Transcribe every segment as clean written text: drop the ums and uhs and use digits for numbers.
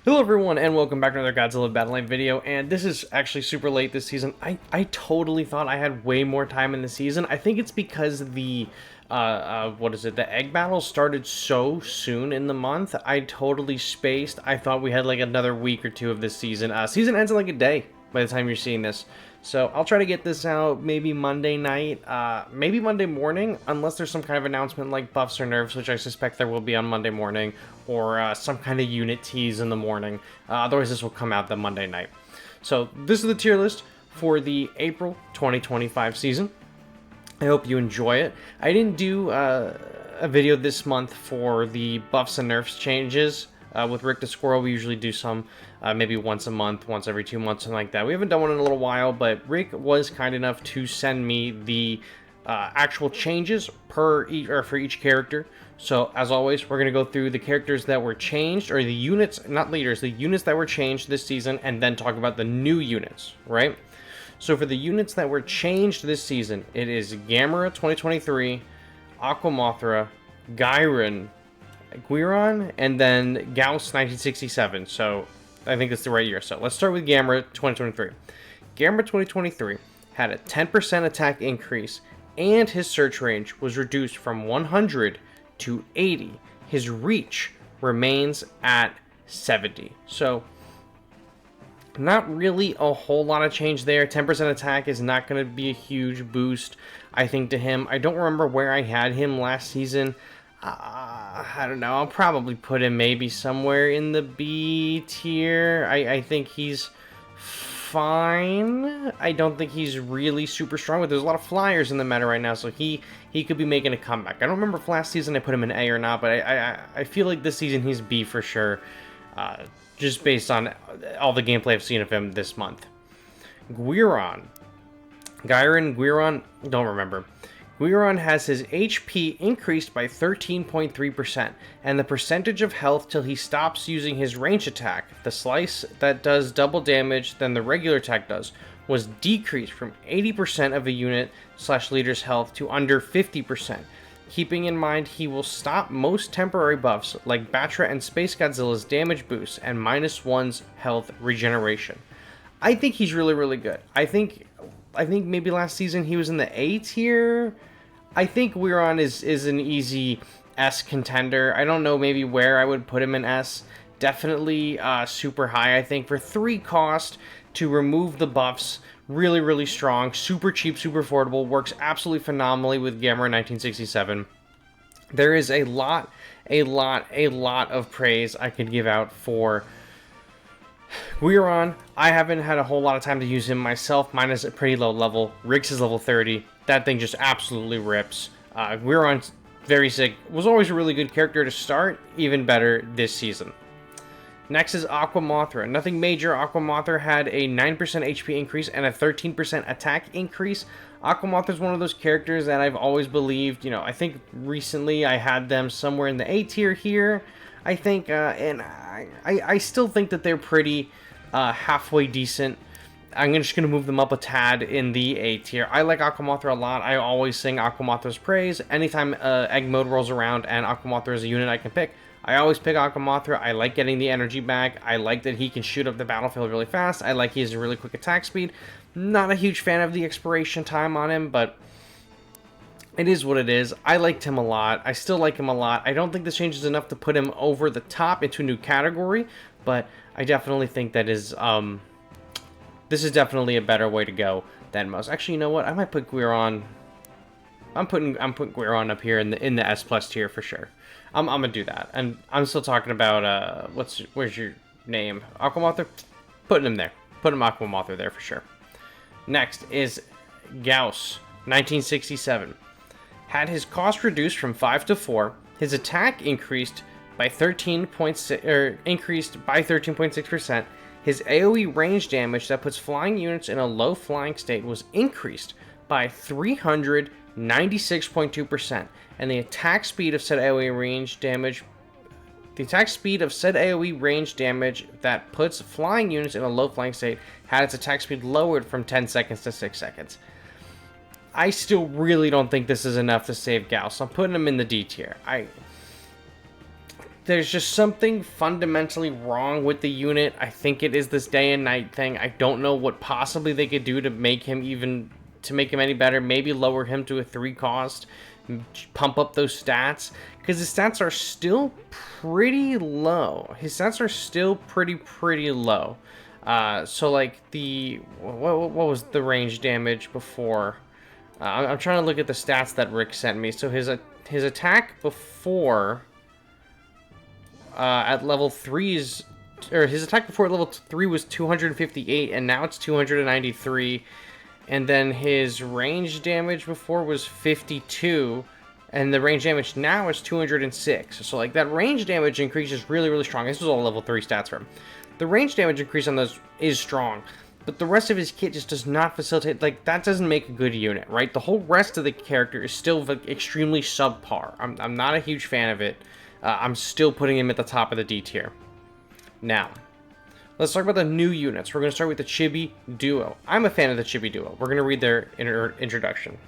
Hello everyone and welcome back to another Godzilla Battle Line video, and this is actually super late this season. I totally thought I had way more time in the season. I think it's because the the egg battle started so soon in the month. I totally spaced. I thought we had like another week or two of this season. Season ends in like a day by the time you're seeing this. So I'll try to get this out maybe Monday night, maybe Monday morning, unless there's some kind of announcement like buffs or nerfs, which I suspect there will be on Monday morning, or some kind of unit tease in the morning. Otherwise, this will come out the Monday night. So this is the tier list for the April 2025 season. I hope you enjoy it. I didn't do a video this month for the buffs and nerfs changes. With Rick the Squirrel, we usually do some maybe once a month, once every 2 months, something like that. We haven't done one in a little while, but Rick was kind enough to send me the actual changes for each character. So, as always, we're going to go through the characters that were changed, or the units, not leaders, the units that were changed this season, and then talk about the new units, right? So, for the units that were changed this season, it is Gamera 2023, Mothra, Guiron, and then Gauss 1967. So I think that's the right year. So let's start with Gamera 2023. Gamera 2023 had a 10% attack increase, and his search range was reduced from 100 to 80. His reach remains at 70. So not really a whole lot of change there. 10% attack is not going to be a huge boost, I think, to him. I don't remember where I had him last season. I don't know. I'll probably put him maybe somewhere in the B tier. I think he's fine. I don't think he's really super strong, but there's a lot of flyers in the meta right now, so he could be making a comeback. I don't remember if last season I put him in A or not, but I feel like this season he's B for sure, just based on all the gameplay I've seen of him this month. Guiron, don't remember. Guiron has his HP increased by 13.3%, and the percentage of health till he stops using his range attack, the slice that does double damage than the regular attack does, was decreased from 80% of a unit/leader's health to under 50%. Keeping in mind he will stop most temporary buffs like Batra and Space Godzilla's damage boost and -1's health regeneration. I think he's really, really good. I think maybe last season he was in the A tier. I think Guiron is an easy S contender. I don't know maybe where I would put him in S. Definitely super high, I think. For 3 cost to remove the buffs, really, really strong. Super cheap, super affordable. Works absolutely phenomenally with Gamera 1967. There is a lot of praise I could give out for Guiron. I haven't had a whole lot of time to use him myself. Mine is a pretty low level. Rick's is level 30. That thing just absolutely rips. Guiron's very sick. Was always a really good character to start. Even better this season. Next is Mothra. Nothing major. Mothra had a 9% HP increase and a 13% attack increase. Mothra is one of those characters that I've always believed, I think recently I had them somewhere in the A tier here, I think, and I still think that they're pretty halfway decent. I'm just going to move them up a tad in the A tier. I like Mothra a lot. I always sing Mothra's praise. Anytime egg mode rolls around and Mothra is a unit I can pick, I always pick Mothra. I like getting the energy back. I like that he can shoot up the battlefield really fast. I like he has a really quick attack speed. Not a huge fan of the expiration time on him, but it is what it is. I liked him a lot. I still like him a lot. I don't think this changes enough to put him over the top into a new category, but I definitely think that is this is definitely a better way to go than most. Actually, you know what? I might put Guiron. I'm putting Guiron up here in the S plus tier for sure. I'm gonna do that. And I'm still talking about where's your name? Mothra? Putting him there. Putting Mothra there for sure. Next is Gauss 1967. Had his cost reduced from 5 to 4. His attack increased by 13.6%. His AoE range damage that puts flying units in a low flying state was increased by 396.2%, and the attack speed of said AoE range damage that puts flying units in a low flying state had its attack speed lowered from 10 seconds to 6 seconds. I still really don't think this is enough to save Gauss. I'm putting him in the D tier. there's just something fundamentally wrong with the unit. I think it is this day and night thing. I don't know what possibly they could do to make him any better. Maybe lower him to a 3 cost, pump up those stats, because his stats are still pretty low. Pretty low. So like what was the range damage before? I'm trying to look at the stats that Rick sent me. So his attack before at level 3 is, or his attack before at level 3 was 258, and now it's 293. And then his range damage before was 52, and the range damage now is 206. So like that range damage increase is really, really strong. This was all level 3 stats for him. The range damage increase on those is strong, but the rest of his kit just does not facilitate. Like, that doesn't make a good unit, right? The whole rest of the character is still like, extremely subpar. I'm not a huge fan of it. I'm still putting him at the top of the D tier. Now, let's talk about the new units. We're going to start with the Chibi Duo. I'm a fan of the Chibi Duo. We're going to read their introduction.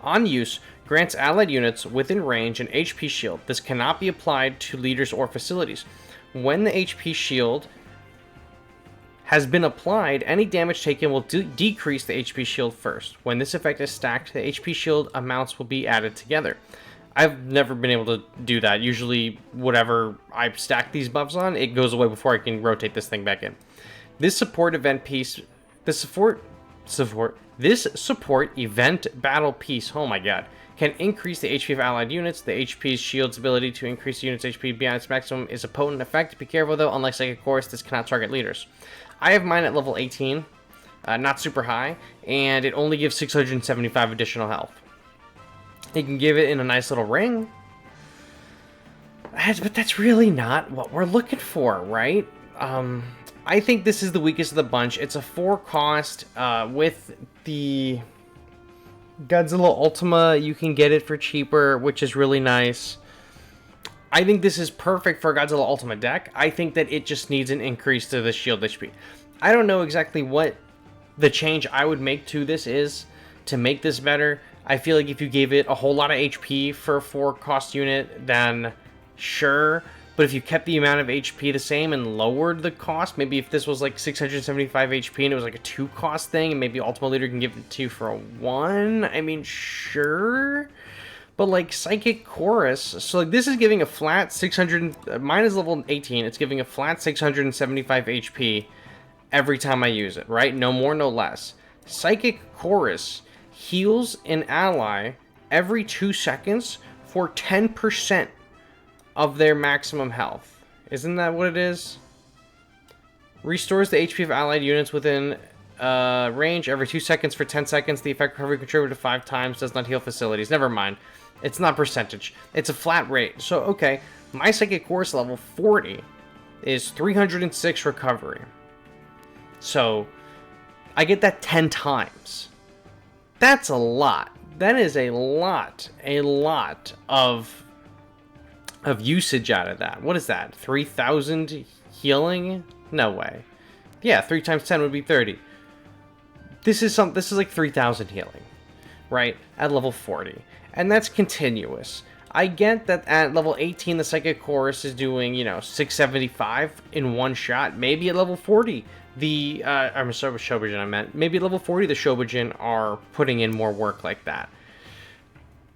On use, grants allied units within range an HP shield. This cannot be applied to leaders or facilities. When the HP shield has been applied, any damage taken will decrease the HP shield first. When this effect is stacked, the HP shield amounts will be added together. I've never been able to do that. Usually, whatever I stack these buffs on, it goes away before I can rotate this thing back in. This support event event battle piece, oh my god, can increase the HP of allied units. The HP shield's ability to increase the unit's HP beyond its maximum is a potent effect. Be careful though, unlike Psychic Chorus, this cannot target leaders. I have mine at level 18, not super high, and it only gives 675 additional health. You can give it in a nice little ring, but that's really not what we're looking for, right? I think this is the weakest of the bunch. It's a 4 cost. With the Godzilla Ultima, you can get it for cheaper, which is really nice. I think this is perfect for a Godzilla Ultima deck. I think that it just needs an increase to the shield HP. I don't know exactly what the change I would make to this is to make this better. I feel like if you gave it a whole lot of HP for a 4 cost unit, then sure. But if you kept the amount of HP the same and lowered the cost, maybe if this was like 675 HP and it was like a 2 cost thing, and maybe Ultima Leader can give it to you for a 1, I mean, sure. But like Psychic Chorus, so like this is giving a flat 600, mine is level 18, it's giving a flat 675 HP every time I use it, right? No more, no less. Psychic Chorus heals an ally every 2 seconds for 10% of their maximum health. Isn't that what it is? Restores the HP of allied units within range every 2 seconds for 10 seconds. The effect recovery contributed 5 times. Does not heal facilities. Never mind. It's not percentage. It's a flat rate. So, okay. My Psychic Chorus level 40 is 306 recovery. So, I get that 10 times. That's a lot. That is a lot of usage out of that. What is that? 3,000 healing? No way. Yeah, 3 times 10 would be 30. This is like 3,000 healing, right? At level 40. And that's continuous. I get that at level 18 the Psychic Chorus is doing, 675 in one shot. Maybe at level 40 I'm sorry, Shobujin I meant. Maybe at level 40 the Shobujin are putting in more work like that.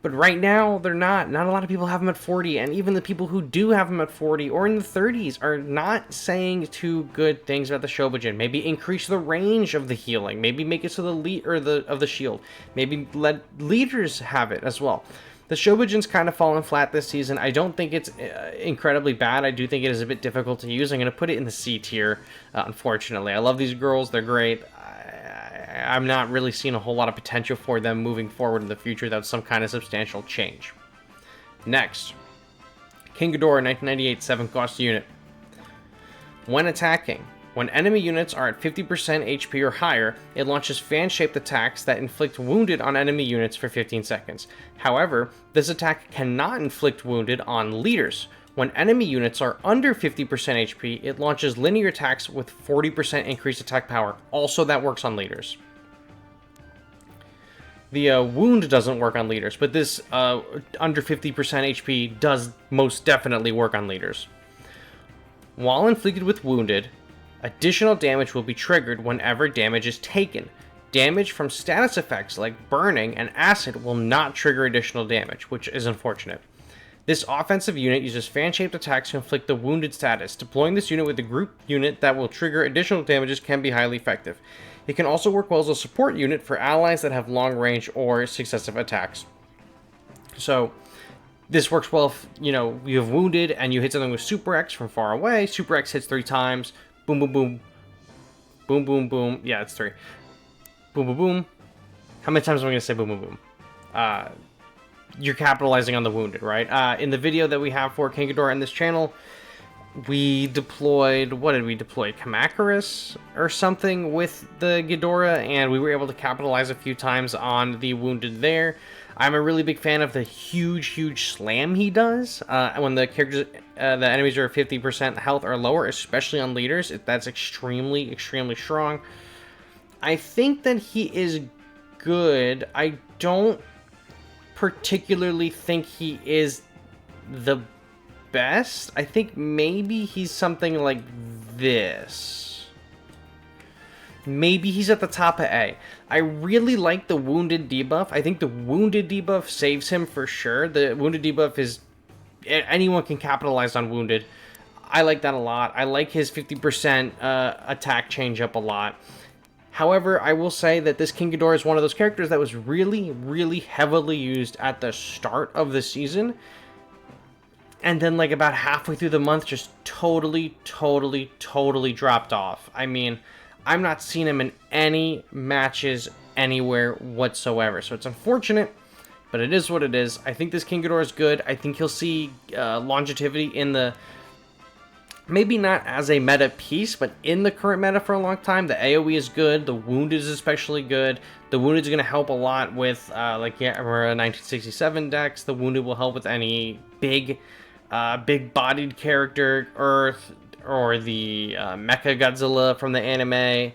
But right now, they're not. Not a lot of people have them at 40, and even the people who do have them at 40 or in the 30s are not saying too good things about the Shobujin. Maybe increase the range of the healing. Maybe make it so the shield. Maybe let leaders have it as well. The Shobujin's kind of fallen flat this season. I don't think it's incredibly bad. I do think it is a bit difficult to use. I'm going to put it in the C tier, unfortunately. I love these girls. They're great. I'm not really seeing a whole lot of potential for them moving forward in the future without some kind of substantial change. Next, King Ghidorah 1998 7-cost unit. When attacking, when enemy units are at 50% HP or higher, it launches fan-shaped attacks that inflict wounded on enemy units for 15 seconds. However, this attack cannot inflict wounded on leaders. When enemy units are under 50% HP, it launches linear attacks with 40% increased attack power. Also, that works on leaders. The wound doesn't work on leaders, but this under 50% HP does most definitely work on leaders. While inflicted with wounded, additional damage will be triggered whenever damage is taken. Damage from status effects like burning and acid will not trigger additional damage, which is unfortunate. This offensive unit uses fan-shaped attacks to inflict the wounded status. Deploying this unit with a group unit that will trigger additional damages can be highly effective. It can also work well as a support unit for allies that have long range or successive attacks. So, this works well if, you have wounded and you hit something with Super X from far away. Super X hits 3 times. Boom, boom, boom. Boom, boom, boom. Yeah, it's 3. Boom, boom, boom. How many times am I going to say boom, boom, boom? You're capitalizing on the wounded, right? In the video that we have for King Ghidorah in this channel, we deployed, what did we deploy? Kamacuras or something with the Ghidorah, and we were able to capitalize a few times on the wounded there. I'm a really big fan of the huge slam he does when the characters, the enemies are 50% health or lower, especially on leaders. That's extremely strong. I think that he is good. I don't particularly think he is the best. I think maybe he's something like this. Maybe he's at the top of A. I really like the wounded debuff. I think the wounded debuff saves him for sure. The wounded debuff is... anyone can capitalize on wounded. I like that a lot. I like his 50% attack change up a lot. However, I will say that this King Ghidorah is one of those characters that was really heavily used at the start of the season. And then, like, about halfway through the month, just totally dropped off. I mean, I'm not seeing him in any matches anywhere whatsoever. So it's unfortunate, but it is what it is. I think this King Ghidorah is good. I think he'll see longevity in the... maybe not as a meta piece, but in the current meta for a long time. The AoE is good. The Wounded is especially good. The Wounded is going to help a lot with, we're a 1967 decks. The Wounded will help with any big-bodied character, Earth, or the Mecha Godzilla from the anime.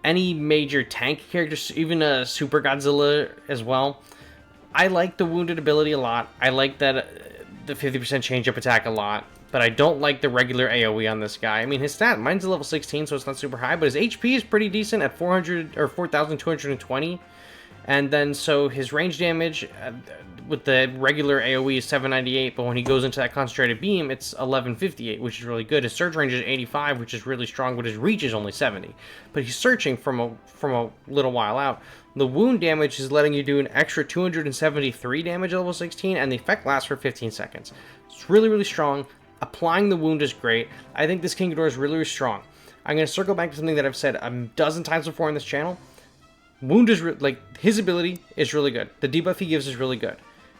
Any major tank characters, even a Super Godzilla as well. I like the Wounded ability a lot. I like that the 50% change-up attack a lot. But I don't like the regular AoE on this guy. I mean, his stat, mine's a level 16, so it's not super high, but his HP is pretty decent at 400 or 4,220. And then, so his range damage with the regular AoE is 798, but when he goes into that concentrated beam, it's 1158, which is really good. His surge range is 85, which is really strong, but his reach is only 70. But he's searching from a little while out. The wound damage is letting you do an extra 273 damage at level 16, and the effect lasts for 15 seconds. It's really strong. Applying the wound is great. I think this King Ghidorah is really strong. I'm going to circle back to something that I've said a dozen times before on this channel. Wound is, his ability is really good. The debuff he gives is really good.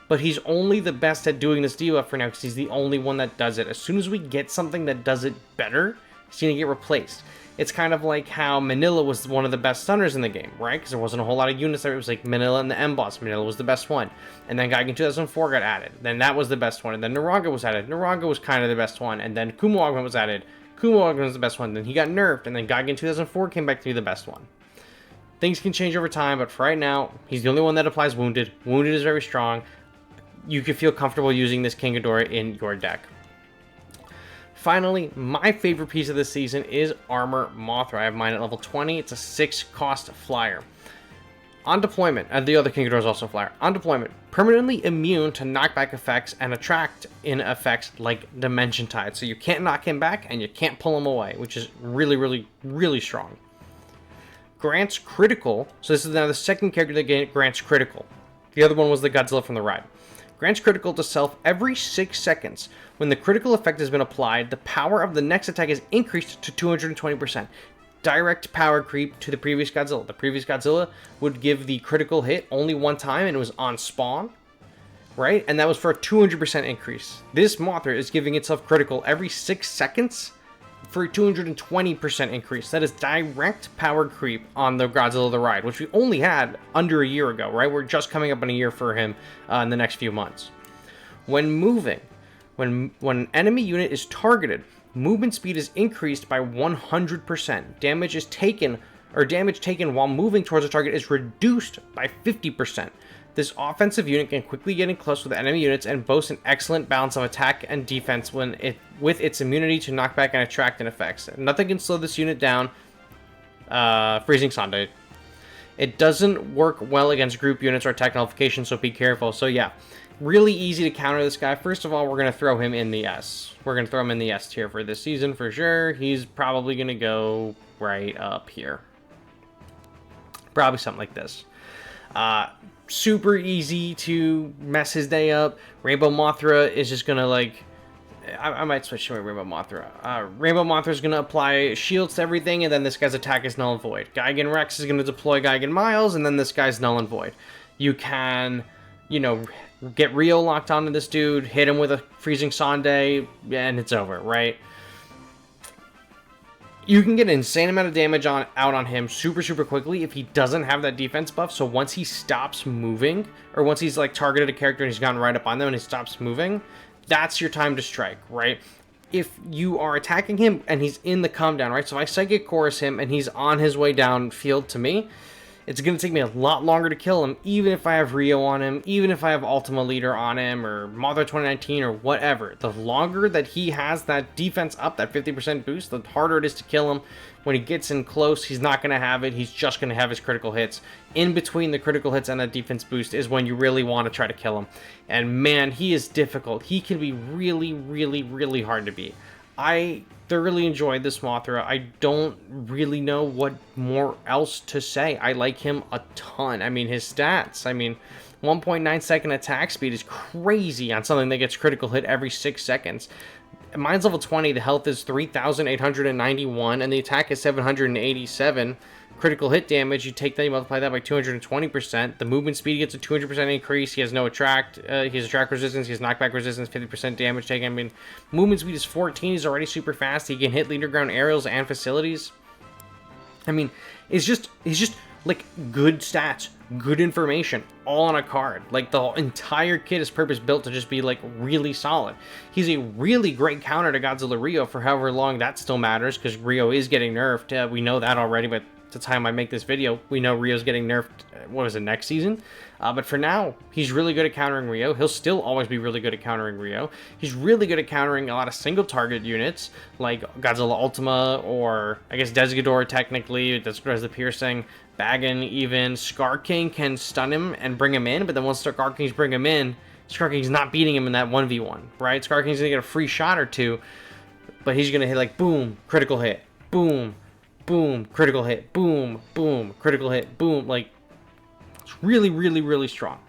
But he's only the best at doing this debuff for now because he's the only one that does it. As soon as we get something that does it better, it's going to get replaced. It's kind of like how Manila was one of the best stunners in the game, right? Because there wasn't a whole lot of units there. It was like Manila and the M-Boss. Manila was the best one. And then Gaigan 2004 got added. Then that was the best one. And then Naraga was added. Naraga was kind of the best one. And then Kumo Augment was added. Kumo Augment was the best one. Then he got nerfed. And then Gaigan 2004 came back to be the best one. Things can change over time, but for right now, he's the only one that applies Wounded. Wounded is very strong. You can feel comfortable using this King Ghidorah in your deck. Finally, my favorite piece of this season is Armor Mothra. I have mine at level 20. It's a 6-cost flyer. On deployment, and the other King Ghidorah is also a flyer. On deployment, permanently immune to knockback effects and attract in effects like Dimension Tide. So you can't knock him back and you can't pull him away, which is really strong. Grants critical. So this is now the second character that grants critical. The other one was the Godzilla from the ride. Grants critical to self every 6 seconds. When the critical effect has been applied, the power of the next attack is increased to 220%. Direct power creep to the previous Godzilla. The previous Godzilla would give the critical hit only one time and it was on spawn, right? And that was for a 200% increase. This Mothra is giving itself critical every 6 seconds for a 220% increase. That is direct power creep on the Godzilla the Ride, which we only had under a year ago, right? We're just coming up on a year for him in the next few months. When moving, when an enemy unit is targeted, movement speed is increased by 100%. Damage is taken or damage taken while moving towards a target is reduced by 50%. This offensive unit can quickly get in close with enemy units and boasts an excellent balance of attack and defense with its immunity to knockback and attractant effects. Nothing can slow this unit down. Freezing Sunday. It doesn't work well against group units or attack nullification, so be careful. So yeah, really easy to counter this guy. First of all, we're going to throw him in the S. We're going to throw him in the S tier for this season for sure. He's probably going to go right up here. Probably something like this. Super easy to mess his day up. Rainbow Mothra is just going to like... I might switch to Rainbow Mothra. Rainbow Mothra is going to apply shields to everything, and then this guy's attack is null and void. Gigan Rex is going to deploy Gigan Miles, and then this guy's null and void. You can, you know, get Rio locked onto this dude, hit him with a Freezing Sunday, and it's over, right? You can get an insane amount of damage out on him super quickly if he doesn't have that defense buff. So once he stops moving, or once he's like targeted a character and he's gotten right up on them and he stops moving, that's your time to strike, right? If you are attacking him and he's in the calm down, right? So if I Psychic Chorus him and he's on his way down field to me, it's going to take me a lot longer to kill him, even if I have Rio on him, even if I have Ultima Leader on him, or Mothra 2019, or whatever. The longer that he has that defense up, that 50% boost, the harder it is to kill him. When he gets in close, he's not going to have it. He's just going to have his critical hits. In between the critical hits and that defense boost is when you really want to try to kill him. And man, he is difficult. He can be really hard to beat. I thoroughly enjoyed this Mothra. I don't really know what more else to say. I like him a ton. I mean, his stats. I mean, 1.9 second attack speed is crazy on something that gets critical hit every 6 seconds. Mine's level 20. The health is 3,891, and the attack is 787. Critical hit damage, you take that, you multiply that by 220%. The movement speed gets a 200% increase. He has no attract. He has attract resistance. He has knockback resistance, 50% damage taken. I mean, movement speed is 14. He's already super fast. He can hit leader ground aerials and facilities. I mean, he's just like good stats, good information, all on a card. Like the entire kit is purpose built to just be like really solid. He's a really great counter to Godzilla Rio for however long that still matters, because Rio is getting nerfed. We know that already, but the time I make this video, we know Rio's getting nerfed, what was it, next season? But for now, he's really good at countering Rio. He'll still always be really good at countering Rio. He's really good at countering a lot of single target units, like Godzilla Ultima, or I guess Ghidorah technically. Ghidorah has the piercing. Bagan even. Scar King can stun him and bring him in, but then once Scar Kings bring him in, Scar King's not beating him in that 1v1, right? Scar King's gonna get a free shot or two, but he's gonna hit like boom, critical hit, boom, boom, critical hit, boom, boom, critical hit, boom. Like, it's really strong.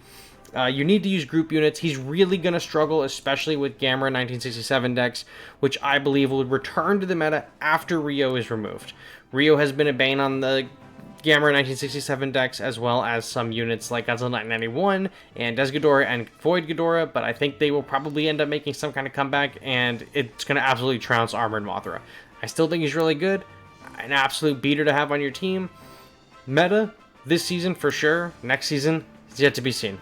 You need to use group units. He's really going to struggle, especially with Gamera 1967 decks, which I believe will return to the meta after Rio is removed. Rio has been a bane on the Gamera 1967 decks, as well as some units like Godzilla 991 and Ghidorah and Void Ghidorah, but I think they will probably end up making some kind of comeback, and it's going to absolutely trounce Armored Mothra. I still think he's really good. An absolute beater to have on your team. Meta, this season for sure. Next season, it's yet to be seen.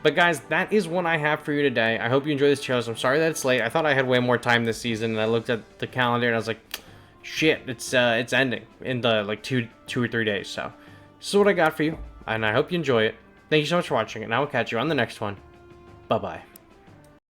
But guys, that is what I have for you today. I hope you enjoyed this trailer. I'm sorry that it's late. I thought I had way more time this season, and I looked at the calendar and I was like, shit, it's ending in the like two or 3 days. So this is what I got for you, and I hope you enjoy it. Thank you so much for watching, and I will catch you on the next one. Bye-bye.